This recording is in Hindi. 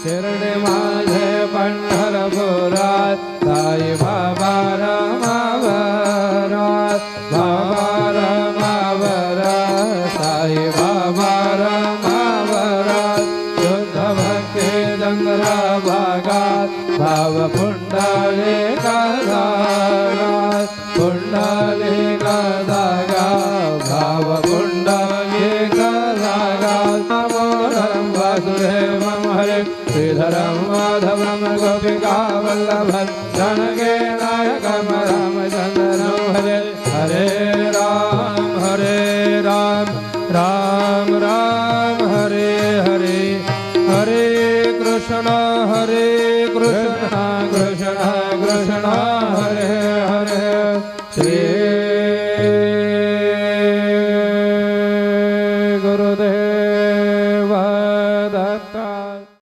शिर्डी माझे पंढरपुरात साई बाबा रमावरात बाबा रमावरात साई बाबा रमावरात शुद्ध भक्ती चंद्रभागात भाव पुंडलिका जागात पुंडलिका जागात भाव पुंडलिका जागात नमो नमः वासुदेवं हरे श्रीधरं माधवं गोपिका वल्लभं जनके नायकं रामचन्द्रं हरे हरे राम राम राम हरे हरे हरे कृष्ण कृष्ण कृष्ण